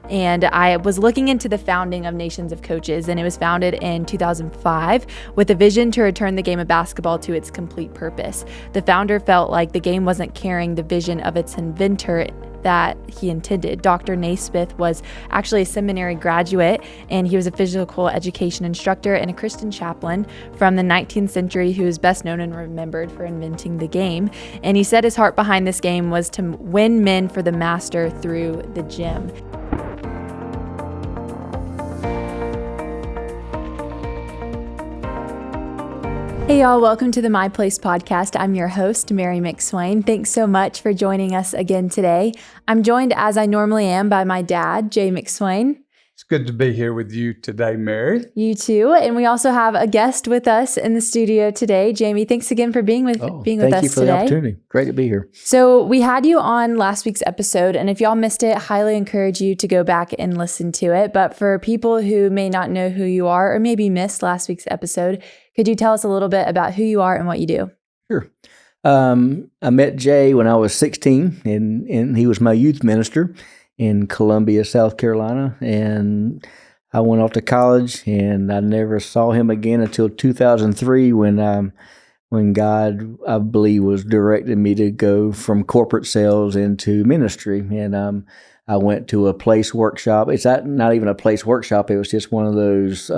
And I was looking into the founding of Nations of Coaches, and it was founded in 2005 with a vision to return the game of basketball to its complete purpose. The founder felt like the game wasn't carrying the vision of its inventor that he intended. Dr. Naismith was actually a seminary graduate, and he was a physical education instructor and a Christian chaplain from the 19th century who is best known and remembered for inventing the game. And he said his heart behind this game was to win men for the master through the gym. Hey y'all, welcome to the My Place podcast. I'm your host, Mary McSwain. Thanks so much for joining us again today. I'm joined as I normally am by my dad, Jay McSwain. It's good to be here with you today, Mary. You too. And we also have a guest with us in the studio today. Jamie, thanks again for being with us today. Thank you for the opportunity. Great to be here. So we had you on last week's episode, and if y'all missed it, highly encourage you to go back and listen to it. But for people who may not know who you are or maybe missed last week's episode, could you tell us a little bit about who you are and what you do? Sure. I met Jay when I was 16, and he was my youth minister in Columbia, South Carolina. And I went off to college, and I never saw him again until 2003 when God, I believe, was directing me to go from corporate sales into ministry. And I went to a place workshop. It's not even a place workshop. It was just one of those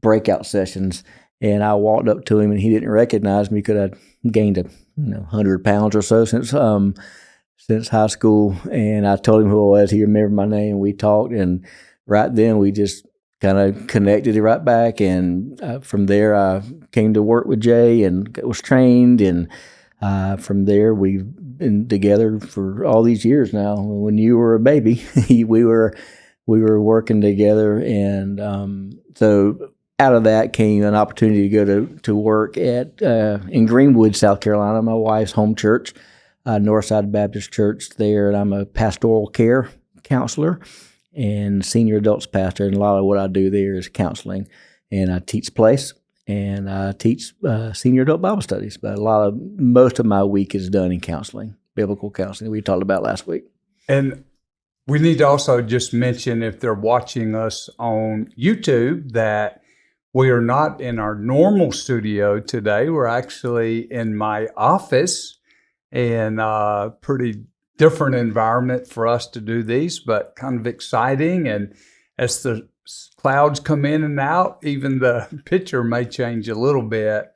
breakout sessions, and I walked up to him, and he didn't recognize me because I'd gained 100 pounds or so since high school. And I told him who I was. He remembered my name. We talked, and right then we just kind of connected it right back. And from there, I came to work with Jay and was trained. And from there, we've been together for all these years now. When you were a baby, we were working together, and so out of that came an opportunity to go to work in Greenwood, South Carolina, my wife's home church, Northside Baptist Church there, and I'm a pastoral care counselor and senior adults pastor, and a lot of what I do there is counseling, and I teach place, and I teach senior adult Bible studies, but most of my week is done in counseling, biblical counseling we talked about last week. And we need to also just mention, if they're watching us on YouTube, that we are not in our normal studio today. We're actually in my office, and a pretty different environment for us to do these, but kind of exciting. And as the clouds come in and out, even the picture may change a little bit,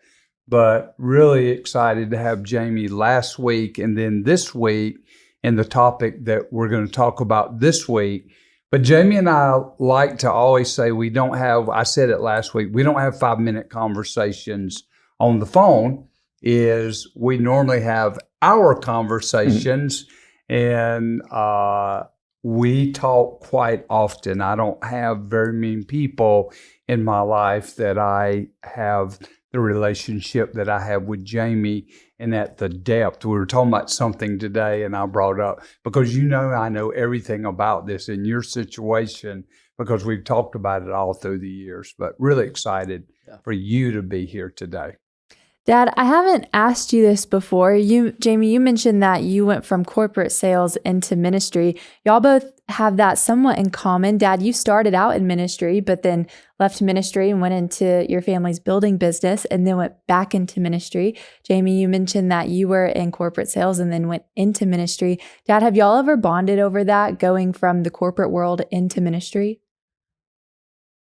but really excited to have Jamie last week and then this week and the topic that we're going to talk about this week. But Jamie and I like to always say I said it last week, we don't have 5-minute conversations on the phone. We normally have our conversations, and we talk quite often. I don't have very many people in my life that I have the relationship that I have with Jamie, and at the depth. We were talking about something today, and I brought up, because I know everything about this in your situation, because we've talked about it all through the years, but really excited for you to be here today. Dad, I haven't asked you this before. Jamie, you mentioned that you went from corporate sales into ministry. Y'all both have that somewhat in common. Dad, you started out in ministry, but then left ministry and went into your family's building business and then went back into ministry. Jamie, you mentioned that you were in corporate sales and then went into ministry. Dad, have y'all ever bonded over that, going from the corporate world into ministry?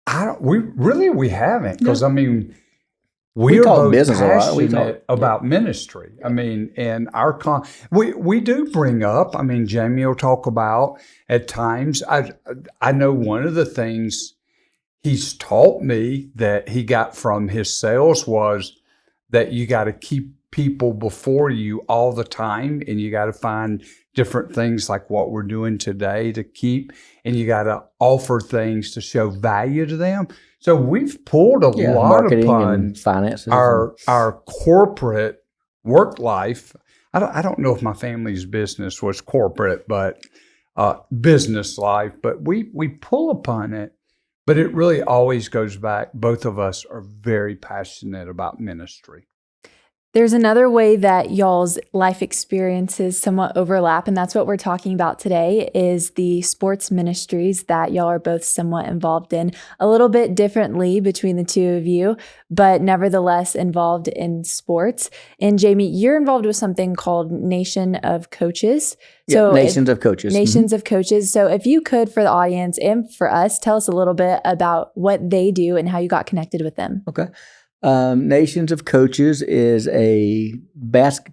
We haven't, because we are talk both business passionate about ministry. And we do bring up, Jamie will talk about at times. I know one of the things he's taught me that he got from his sales was that you got to keep people before you all the time, and you got to find different things like what we're doing today to keep, and you got to offer things to show value to them. So we've pulled a lot upon finances, our corporate work life. I don't know if my family's business was corporate, but business life, but we pull upon it. But it really always goes back. Both of us are very passionate about ministry. There's another way that y'all's life experiences somewhat overlap, and that's what we're talking about today, is the sports ministries that y'all are both somewhat involved in, a little bit differently between the two of you, but nevertheless involved in sports. And Jamie, you're involved with something called Nation of Coaches. Nations of Coaches. Nations of Coaches. So if you could, for the audience and for us, tell us a little bit about what they do and how you got connected with them. Okay. Nations of Coaches is a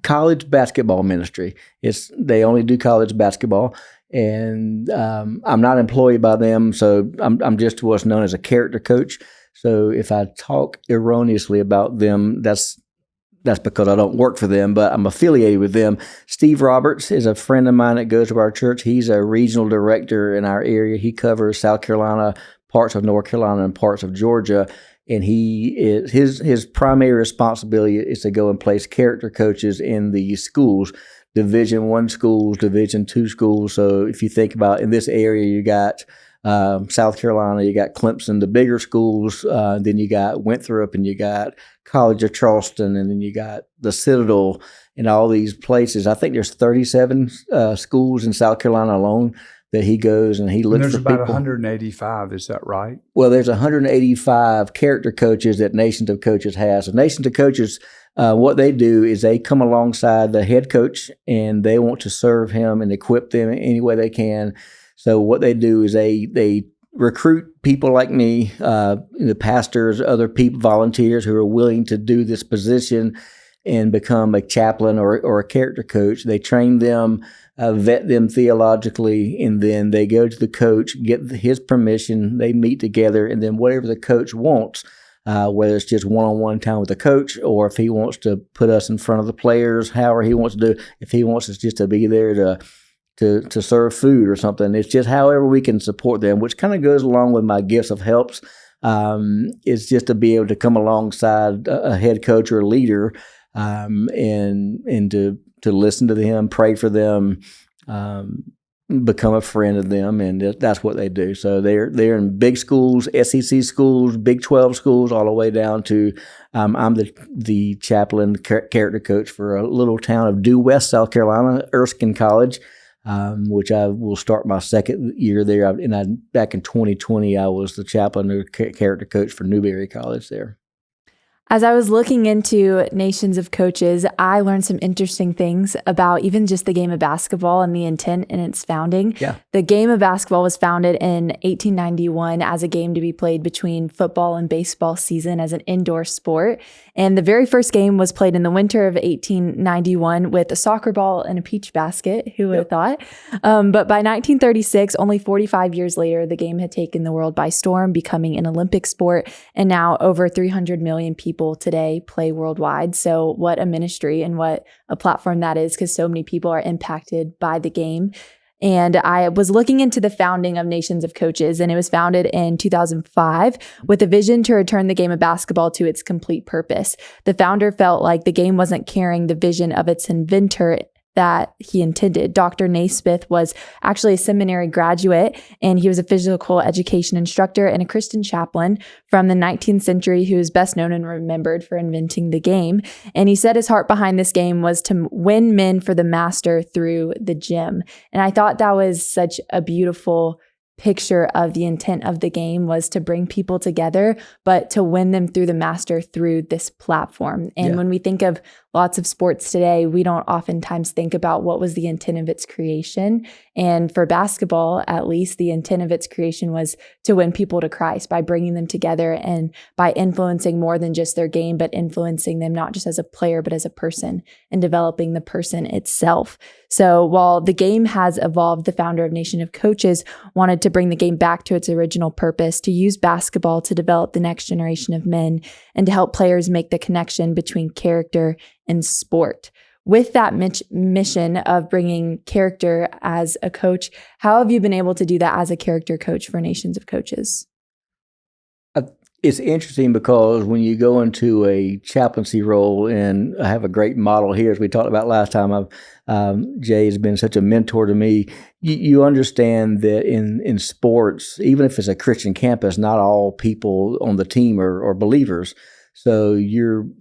college basketball ministry. They only do college basketball, and I'm not employed by them, so I'm just what's known as a character coach. So if I talk erroneously about them, that's because I don't work for them, but I'm affiliated with them. Steve Roberts is a friend of mine that goes to our church. He's a regional director in our area. He covers South Carolina, parts of North Carolina, and parts of Georgia. And his primary responsibility is to go and place character coaches in the schools, Division I schools, Division II schools. So if you think about in this area, you got South Carolina, you got Clemson, the bigger schools. Then you got Winthrop, and you got College of Charleston, and then you got the Citadel, and all these places. I think there's 37 schools in South Carolina alone that he goes and he looks for people. There's about 185, is that right? Well, there's 185 character coaches that Nations of Coaches has. So Nations of Coaches, what they do is they come alongside the head coach and they want to serve him and equip them in any way they can. So what they do is they recruit people like me, the pastors, other people, volunteers who are willing to do this position and become a chaplain or a character coach. They train them, vet them theologically, and then they go to the coach, get his permission, they meet together, and then whatever the coach wants, whether it's just one-on-one time with the coach or if he wants to put us in front of the players, however he wants to do, if he wants us just to be there to serve food or something. It's just however we can support them, which kind of goes along with my gifts of helps. It's just to be able to come alongside a head coach or a leader and to listen to them, pray for them, become a friend of them, and that's what they do. So they're in big schools, SEC schools, Big 12 schools, all the way down to I'm the chaplain, character coach for a little town of Due West, South Carolina, Erskine College, which I will start my second year there. Back in 2020, I was the chaplain or character coach for Newberry College there. As I was looking into Nations of Coaches, I learned some interesting things about even just the game of basketball and the intent in its founding. Yeah. The game of basketball was founded in 1891 as a game to be played between football and baseball season as an indoor sport. And the very first game was played in the winter of 1891 with a soccer ball and a peach basket. Who would have thought? But by 1936, only 45 years later, the game had taken the world by storm, becoming an Olympic sport. And now over 300 million people today play worldwide. So what a ministry and what a platform that is, because so many people are impacted by the game. And I was looking into the founding of Nations of Coaches, and it was founded in 2005 with a vision to return the game of basketball to its complete purpose. The founder felt like the game wasn't carrying the vision of its inventor that he intended. Dr. Naismith was actually a seminary graduate, and he was a physical education instructor and a Christian chaplain from the 19th century who is best known and remembered for inventing the game. And he said his heart behind this game was to win men for the master through the gym. And I thought that was such a beautiful picture of the intent of the game, was to bring people together, but to win them through the master through this platform. And when we think of lots of sports today, we don't oftentimes think about what was the intent of its creation. And for basketball, at least, the intent of its creation was to win people to Christ by bringing them together and by influencing more than just their game, but influencing them not just as a player, but as a person and developing the person itself. So while the game has evolved, the founder of Nation of Coaches wanted to bring the game back to its original purpose, to use basketball to develop the next generation of men and to help players make the connection between character and sport. With that mission of bringing character as a coach, how have you been able to do that as a character coach for Nations of Coaches? It's interesting because when you go into a chaplaincy role, and I have a great model here, as we talked about last time, Jay has been such a mentor to me. You understand that in sports, even if it's a Christian campus, not all people on the team are believers. So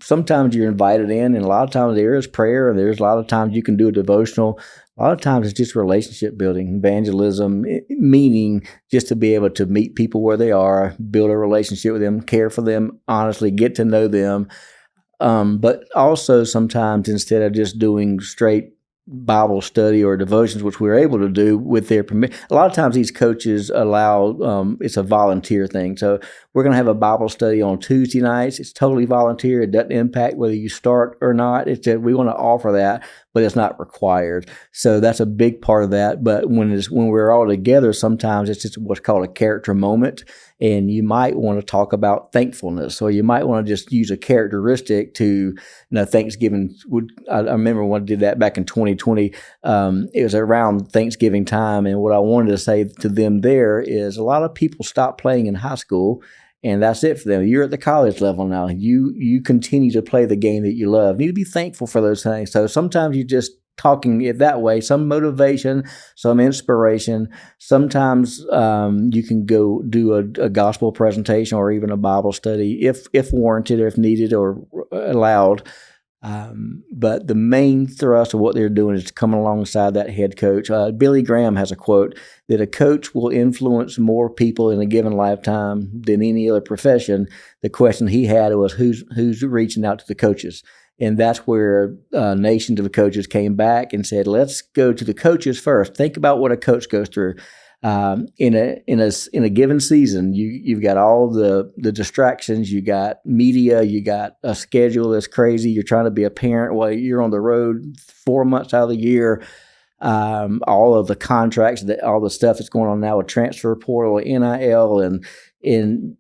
sometimes you're invited in, and a lot of times there is prayer, and there's a lot of times you can do a devotional. A lot of times it's just relationship building, evangelism, meaning just to be able to meet people where they are, build a relationship with them, care for them, honestly, get to know them. But also sometimes instead of just doing straight Bible study or devotions, which we're able to do with their permission. A lot of times these coaches allow, it's a volunteer thing. So we're going to have a Bible study on Tuesday nights. It's totally volunteer. It doesn't impact whether you start or not. It's that we want to offer that, but it's not required. So that's a big part of that. But when we're all together, sometimes it's just what's called a character moment. And you might want to talk about thankfulness, or you might want to just use a characteristic to, Thanksgiving. I remember when I did that back in 2020. It was around Thanksgiving time. And what I wanted to say to them there is a lot of people stop playing in high school, and that's it for them. You're at the college level now. You continue to play the game that you love. You need to be thankful for those things. So sometimes you just talking it that way, some motivation, some inspiration. Sometimes you can go do a gospel presentation or even a Bible study if warranted or if needed or allowed. But the main thrust of what they're doing is coming alongside that head coach. Billy Graham has a quote that a coach will influence more people in a given lifetime than any other profession. The question he had was who's reaching out to the coaches. And that's where nations of coaches came back and said, let's go to the coaches first. Think about what a coach goes through. In a given season, you've got all the distractions. You got media. You got a schedule that's crazy. You're trying to be a parent while you're on the road 4 months out of the year. All of the contracts, all the stuff that's going on now with transfer portal, NIL, and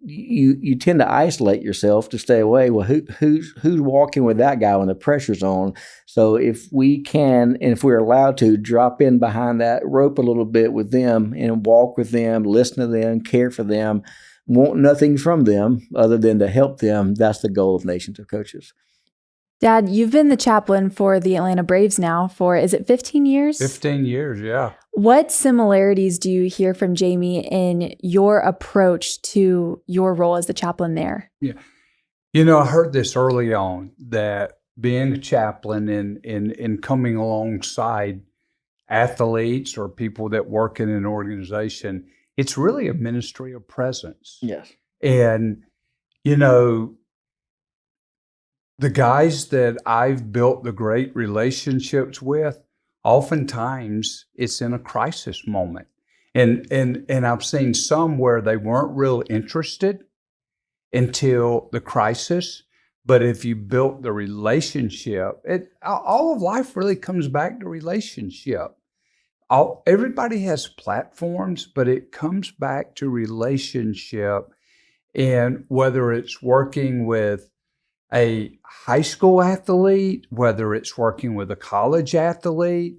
you tend to isolate yourself to stay away. Well, who's walking with that guy when the pressure's on? So if we can, and if we're allowed to, drop in behind that rope a little bit with them and walk with them, listen to them, care for them, want nothing from them other than to help them, that's the goal of Nations of Coaches. Dad, you've been the chaplain for the Atlanta Braves now for, is it 15 years? 15 years, yeah. What similarities do you hear from Jamie in your approach to your role as the chaplain there? Yeah. I heard this early on, that being a chaplain and coming alongside athletes or people that work in an organization, it's really a ministry of presence. Yes. And, the guys that I've built the great relationships with, oftentimes it's in a crisis moment. And I've seen some where they weren't real interested until the crisis. But if you built the relationship, all of life really comes back to relationship. Everybody has platforms, but it comes back to relationship. And whether it's working with a high school athlete, whether it's working with a college athlete,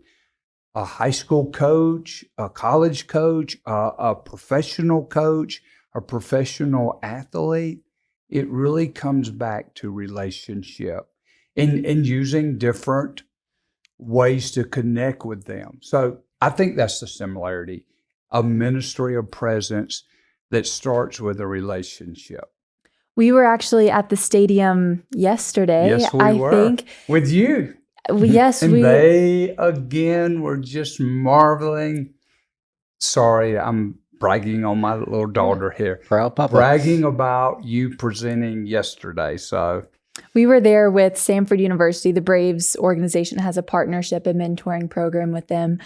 a high school coach, a college coach, a professional coach, a professional athlete, it really comes back to relationship and using different ways to connect with them. So I think that's the similarity, a ministry of presence that starts with a relationship. We were actually at the stadium yesterday. Yes, we were. Think. With you. Yes, and they, again, were just marveling. Sorry, I'm bragging on my little daughter here. Proud Papa. Bragging about you presenting yesterday. So we were there with Samford University. The Braves organization has a partnership, a mentoring program with them.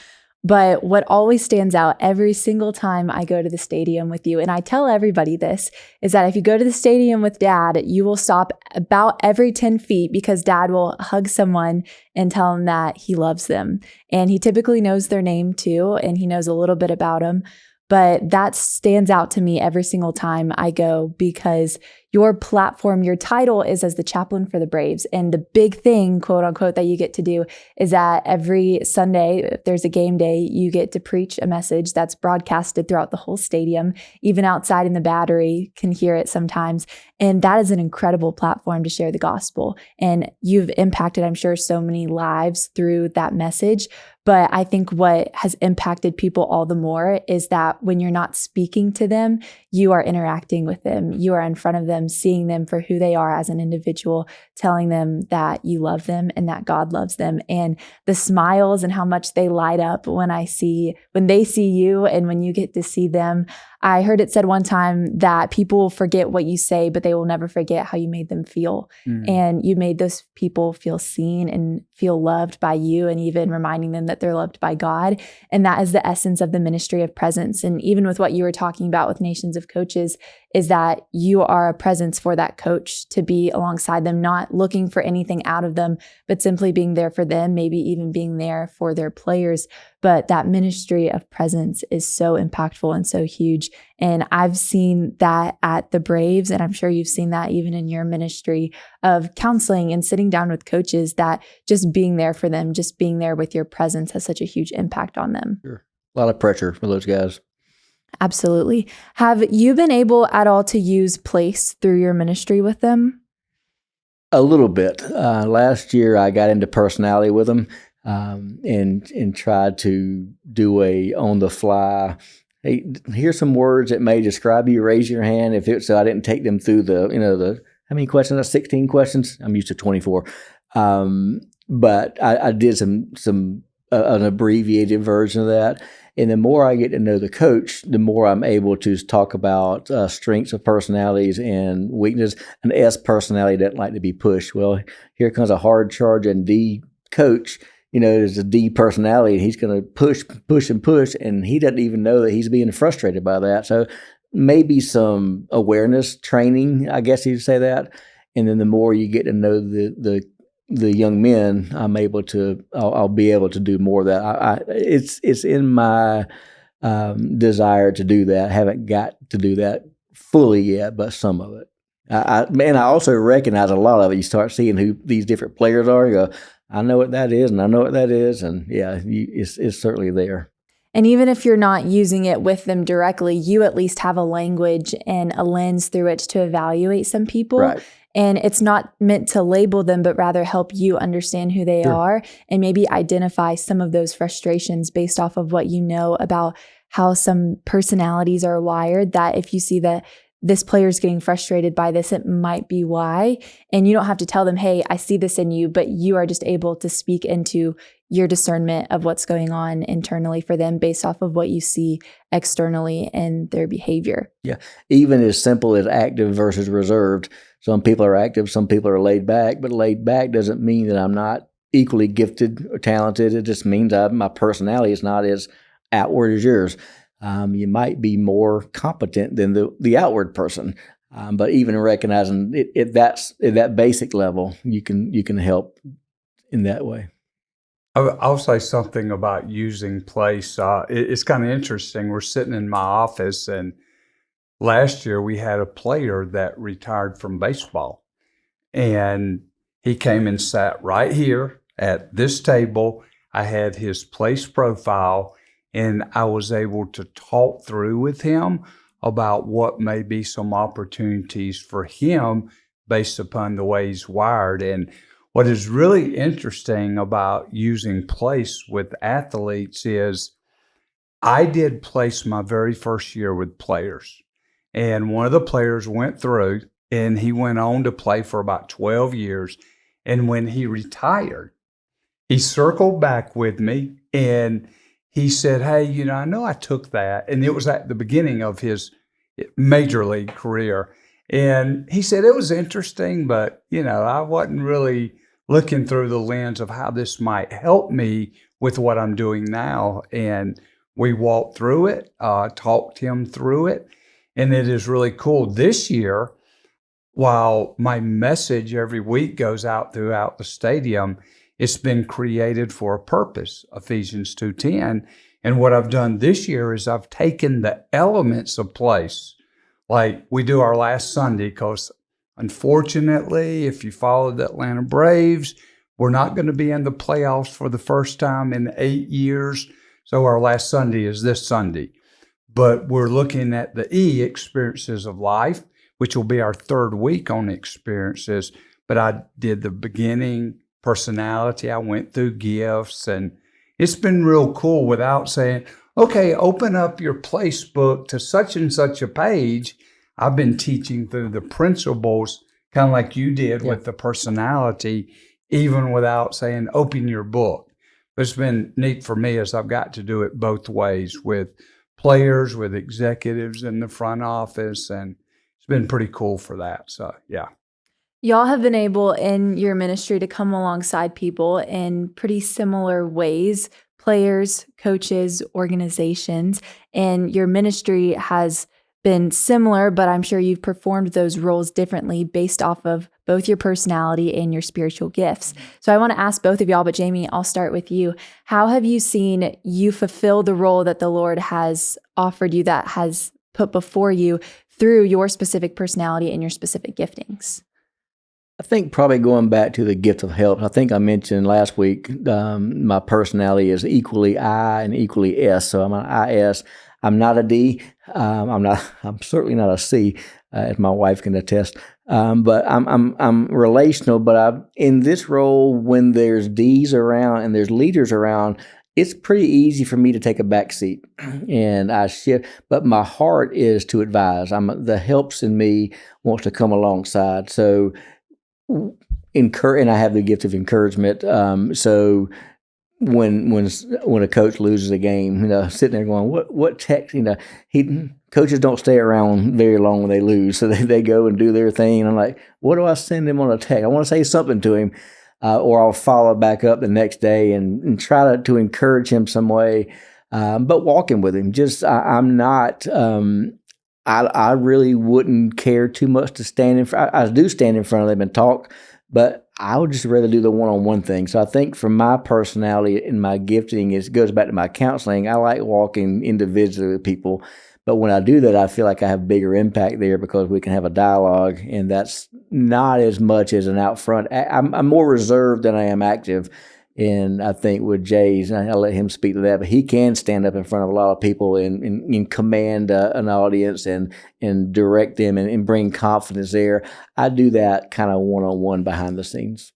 But what always stands out every single time I go to the stadium with you, and I tell everybody this, is that if you go to the stadium with Dad, you will stop about every 10 feet because Dad will hug someone and tell them that he loves them. And he typically knows their name too, and he knows a little bit about them. But that stands out to me every single time I go because your platform, your title is as the chaplain for the Braves. And the big thing, quote unquote, that you get to do is that every Sunday, if there's a game day, you get to preach a message that's broadcasted throughout the whole stadium. Even outside in the Battery can hear it sometimes. And that is an incredible platform to share the gospel. And you've impacted, I'm sure, so many lives through that message. But I think what has impacted people all the more is that when you're not speaking to them, you are interacting with them. You are in front of them. them, seeing them for who they are as an individual, telling them that you love them and that God loves them, and the smiles and how much they light up when they see you and when you get to see them. I heard it said one time that people will forget what you say, but they will never forget how you made them feel. And you made those people feel seen and feel loved by you, and even reminding them that they're loved by God. And that is the essence of the ministry of presence. And even with what you were talking about with Nations of Coaches, is that you are a presence for that coach to be alongside them, not looking for anything out of them, but simply being there for them, maybe even being there for their players. But that ministry of presence is so impactful and so huge. And I've seen that at the Braves, and I'm sure you've seen that even in your ministry of counseling and sitting down with coaches, that just being there for them, just being there with your presence has such a huge impact on them. Sure. A lot of pressure for those guys. Absolutely. Have you been able at all to use place through your ministry with them? A little bit. Last year, I got into personality with them and tried to do a on the fly. Hey, here's some words that may describe you. Raise your hand if it. So I didn't take them through the how many questions? 16 questions. I'm used to 24. But I did an abbreviated version of that. And the more I get to know the coach, the more I'm able to talk about strengths of personalities and weakness. An S personality doesn't like to be pushed. Well, here comes a hard charge and D coach, there's a D personality, and he's going to push, and he doesn't even know that he's being frustrated by that. So maybe some awareness training, I guess you'd say that. And then the more you get to know the young men, I'll be able to do more of that. It's in my desire to do that. I haven't got to do that fully yet, but some of it. I also recognize a lot of it. You start seeing who these different players are. You go, I know what that is, and I know what that is, and yeah, it's certainly there. And even if you're not using it with them directly, you at least have a language and a lens through which to evaluate some people. Right. And it's not meant to label them, but rather help you understand who they are and maybe identify some of those frustrations based off of what you know about how some personalities are wired, that if you see that this player is getting frustrated by this, it might be why. And you don't have to tell them, hey, I see this in you, but you are just able to speak into your discernment of what's going on internally for them based off of what you see externally in their behavior. Yeah. Even as simple as active versus reserved. Some people are active, some people are laid back, but laid back doesn't mean that I'm not equally gifted or talented. It just means my personality is not as outward as yours. You might be more competent than the outward person, but even recognizing it at that basic level, you can help in that way. I'll say something about using place. It's kind of interesting. We're sitting in my office, and last year we had a player that retired from baseball, and he came and sat right here at this table. I had his place profile, and I was able to talk through with him about what may be some opportunities for him based upon the way he's wired. And what is really interesting about using place with athletes is I did place my very first year with players. And one of the players went through, and he went on to play for about 12 years. And when he retired, he circled back with me, and he said, hey, I know I took that. And it was at the beginning of his major league career. And he said, it was interesting, but, I wasn't really looking through the lens of how this might help me with what I'm doing now. And we walked through it, talked him through it. And it is really cool. This year, while my message every week goes out throughout the stadium, it's been created for a purpose, Ephesians 2:10. And what I've done this year is I've taken the elements of place, like we do our last Sunday, because unfortunately, if you follow the Atlanta Braves, we're not going to be in the playoffs for the first time in 8 years. So our last Sunday is this Sunday. But we're looking at the E, experiences of life, which will be our third week on experiences. But I did the beginning, personality. I went through gifts, and it's been real cool without saying, okay, open up your place book to such and such a page. I've been teaching through the principles, kind of like you did Yeah. with the personality, even without saying, open your book. But it's been neat for me as I've got to do it both ways with players, with executives in the front office, and it's been pretty cool for that. So, yeah. Y'all have been able in your ministry to come alongside people in pretty similar ways, players, coaches, organizations, and your ministry has been similar, but I'm sure you've performed those roles differently based off of both your personality and your spiritual gifts. So I want to ask both of y'all, but Jamie, I'll start with you. How have you seen you fulfill the role that the Lord has offered you, that has put before you through your specific personality and your specific giftings? I think probably going back to the gift of help. I think I mentioned last week my personality is equally I and equally S. So I'm an IS. I'm not a D. I'm certainly not a C, as my wife can attest. But I'm relational. But in this role, when there's D's around and there's leaders around, it's pretty easy for me to take a back seat, and I shift. But my heart is to advise. The helps in me wants to come alongside. So. And I have the gift of encouragement. So when a coach loses a game, sitting there going, what text, coaches don't stay around very long when they lose, so they go and do their thing. And I'm like, what do I send him on a text? I want to say something to him, or I'll follow back up the next day and try to encourage him some way. But walking with him, I'm not. I really wouldn't care too much to stand in front. I do stand in front of them and talk, but I would just rather do the one-on-one thing. So I think for my personality and my gifting, it goes back to my counseling. I like walking individually with people, but when I do that, I feel like I have bigger impact there because we can have a dialogue, and that's not as much as an out front. I'm more reserved than I am active. And I think with Jay's, I'll let him speak to that, but he can stand up in front of a lot of people and command an audience and direct them and bring confidence there. I do that kind of one-on-one behind the scenes.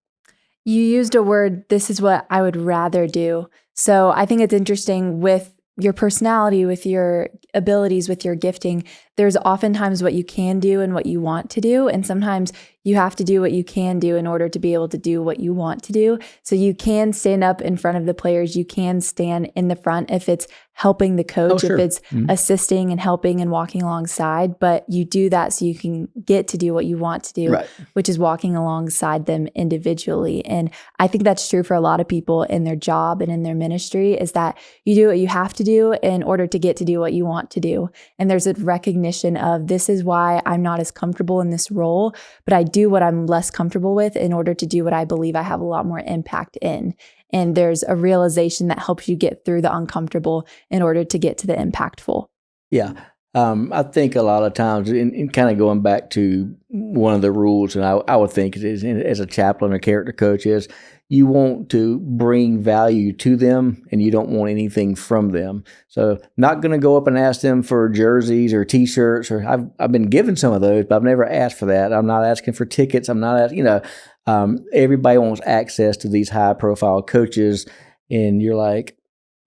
You used a word, this is what I would rather do. So I think it's interesting with your personality, with your abilities, with your gifting, there's oftentimes what you can do and what you want to do. And sometimes you have to do what you can do in order to be able to do what you want to do. So you can stand up in front of the players. You can stand in the front if it's helping the coach, sure. if it's assisting and helping and walking alongside. But you do that so you can get to do what you want to do, Right. which is walking alongside them individually. And I think that's true for a lot of people in their job and in their ministry, is that you do what you have to do in order to get to do what you want to do. And there's a recognition of, this is why I'm not as comfortable in this role, but I do what I'm less comfortable with in order to do what I believe I have a lot more impact in. And there's a realization that helps you get through the uncomfortable in order to get to the impactful. Yeah. I think a lot of times, in kind of going back to one of the rules, and I would think is, as a chaplain or character coach, is you want to bring value to them and you don't want anything from them. So not going to go up and ask them for jerseys or T-shirts, or I've been given some of those, but I've never asked for that. I'm not asking for tickets. I'm not asking, everybody wants access to these high profile coaches, and you're like,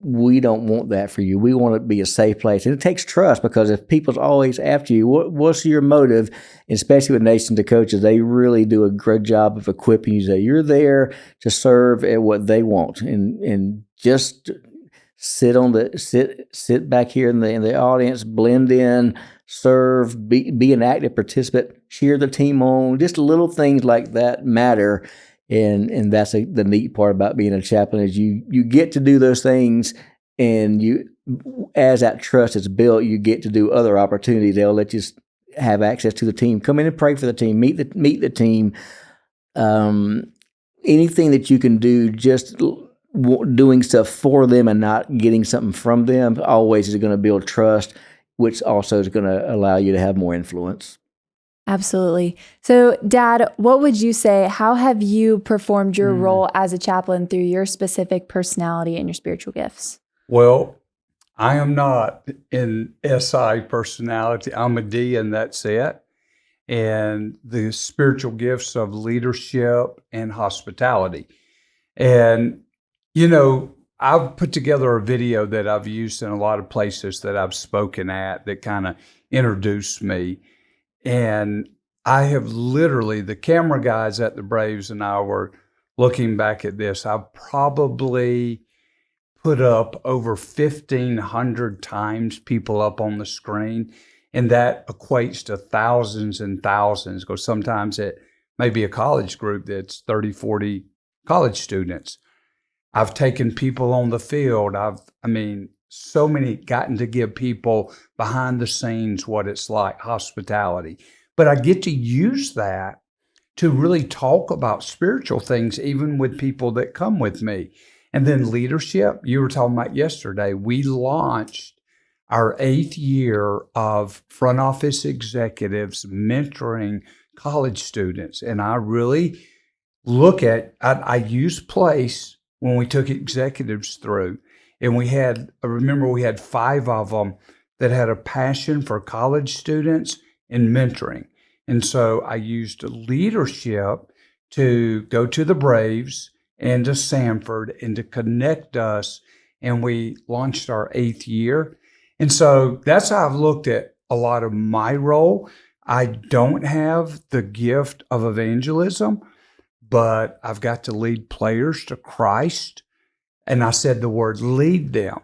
we don't want that for you. We want it to be a safe place. And it takes trust, because if people's always after you, what's your motive? Especially with Nations of Coaches, they really do a great job of equipping you. So you're there to serve at what they want, and just sit back here in the audience, blend in, serve, be an active participant, cheer the team on. Just little things like that matter. And that's the neat part about being a chaplain, is you get to do those things, and as that trust is built, you get to do other opportunities. They'll let you have access to the team, come in and pray for the team, meet the team. Anything that you can do, just doing stuff for them and not getting something from them, always is going to build trust, which also is going to allow you to have more influence. Absolutely. So, Dad, what would you say? How have you performed your role as a chaplain through your specific personality and your spiritual gifts? Well, I am not an SI personality. I'm a D, and that's it. And the spiritual gifts of leadership and hospitality. And, I've put together a video that I've used in a lot of places that I've spoken at that kind of introduced me. And I have literally, the camera guys at the Braves and I were looking back at this. I've probably put up over 1,500 times people up on the screen. And that equates to thousands and thousands, because sometimes it may be a college group that's 30, 40 college students. I've taken people on the field. So many, gotten to give people behind the scenes what it's like, hospitality. But I get to use that to really talk about spiritual things, even with people that come with me. And then leadership, you were talking about yesterday, we launched our 8th year of front office executives mentoring college students. And I really look at, I use place when we took executives through. And I remember we had 5 of them that had a passion for college students and mentoring. And so I used leadership to go to the Braves and to Sanford and to connect us. And we launched our 8th year. And so that's how I've looked at a lot of my role. I don't have the gift of evangelism, but I've got to lead players to Christ. And I said the word lead them,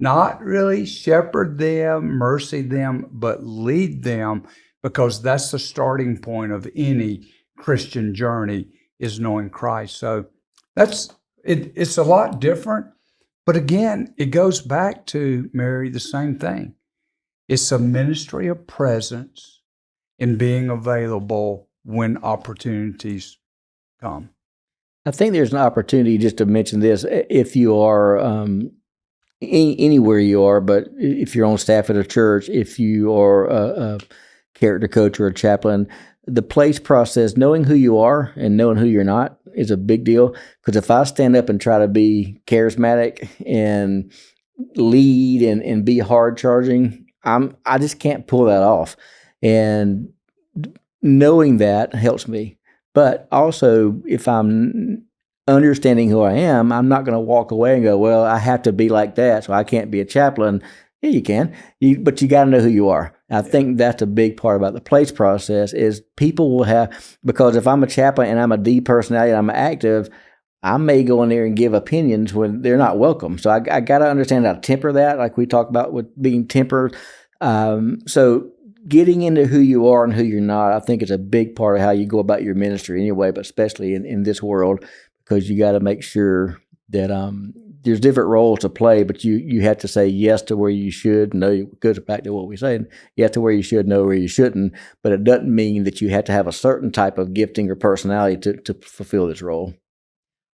not really shepherd them, mercy them, but lead them, because that's the starting point of any Christian journey, is knowing Christ. So that's it. It's a lot different. But again, it goes back to, Mary, the same thing. It's a ministry of presence and being available when opportunities come. I think there's an opportunity, just to mention this, if you are anywhere you are, but if you're on staff at a church, if you are a character coach or a chaplain, the place process, knowing who you are and knowing who you're not, is a big deal. Because if I stand up and try to be charismatic and lead and be hard charging, I just can't pull that off. And knowing that helps me. But also, if I'm understanding who I am, I'm not going to walk away and go, well, I have to be like that, so I can't be a chaplain. Yeah, you can, but you got to know who you are. I think that's a big part about the place process, is people will have, because if I'm a chaplain and I'm a D personality and I'm active, I may go in there and give opinions when they're not welcome. So I got to understand how to temper that, like we talked about with being tempered. So getting into who you are and who you're not, I think is a big part of how you go about your ministry anyway, but especially in this world, because you got to make sure that there's different roles to play, but you have to say yes to where you should. No, it goes back to what we said. Yes to where you should, no where you shouldn't. But it doesn't mean that you have to have a certain type of gifting or personality to fulfill this role.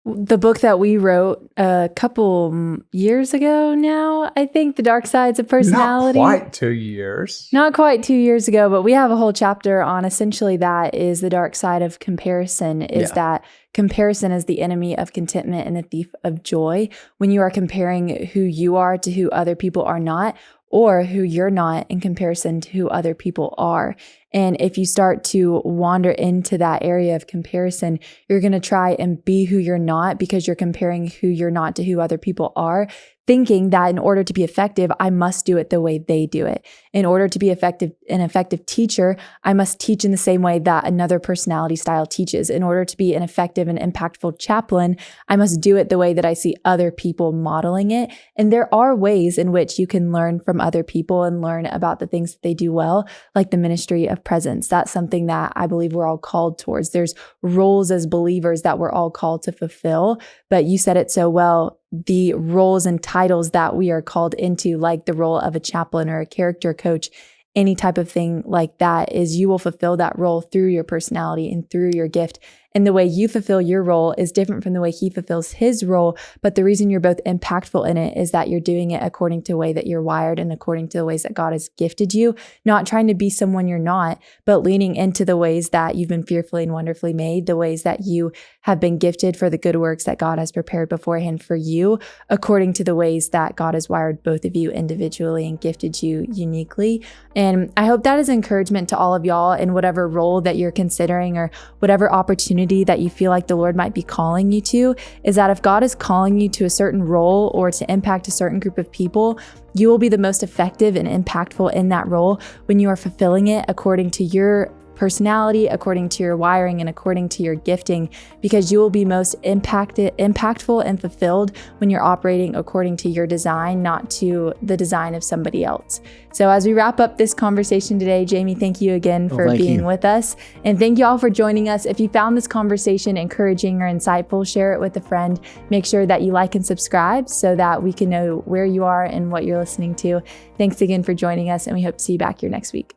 The book that we wrote a couple years ago now, I think, The Dark Sides of Personality. Not quite 2 years. Not quite 2 years ago, but we have a whole chapter on essentially that is the dark side of comparison, is that comparison is the enemy of contentment and the thief of joy. When you are comparing who you are to who other people are not, or who you're not in comparison to who other people are. And if you start to wander into that area of comparison, you're going to try and be who you're not, because you're comparing who you're not to who other people are, thinking that in order to be effective, I must do it the way they do it. In order to be an effective teacher, I must teach in the same way that another personality style teaches. In order to be an effective and impactful chaplain, I must do it the way that I see other people modeling it. And there are ways in which you can learn from other people and learn about the things that they do well, like the ministry of presence. That's something that I believe we're all called towards. There's roles as believers that we're all called to fulfill. But you said it so well, the roles and titles that we are called into, like the role of a chaplain or a character coach, any type of thing like that, is you will fulfill that role through your personality and through your gift. And the way you fulfill your role is different from the way he fulfills his role. But the reason you're both impactful in it is that you're doing it according to the way that you're wired and according to the ways that God has gifted you, not trying to be someone you're not, but leaning into the ways that you've been fearfully and wonderfully made, the ways that you have been gifted for the good works that God has prepared beforehand for you, according to the ways that God has wired both of you individually and gifted you uniquely. And I hope that is encouragement to all of y'all in whatever role that you're considering or whatever opportunity opportunity that you feel like the Lord might be calling you to is that if God is calling you to a certain role or to impact a certain group of people, you will be the most effective and impactful in that role when you are fulfilling it according to your personality, according to your wiring, and according to your gifting, because you will be most impactful and fulfilled when you're operating according to your design, not to the design of somebody else. So as we wrap up this conversation today, Jamie, thank you again for being with us. And thank you all for joining us. If you found this conversation encouraging or insightful, share it with a friend. Make sure that you like and subscribe so that we can know where you are and what you're listening to. Thanks again for joining us, and we hope to see you back here next week.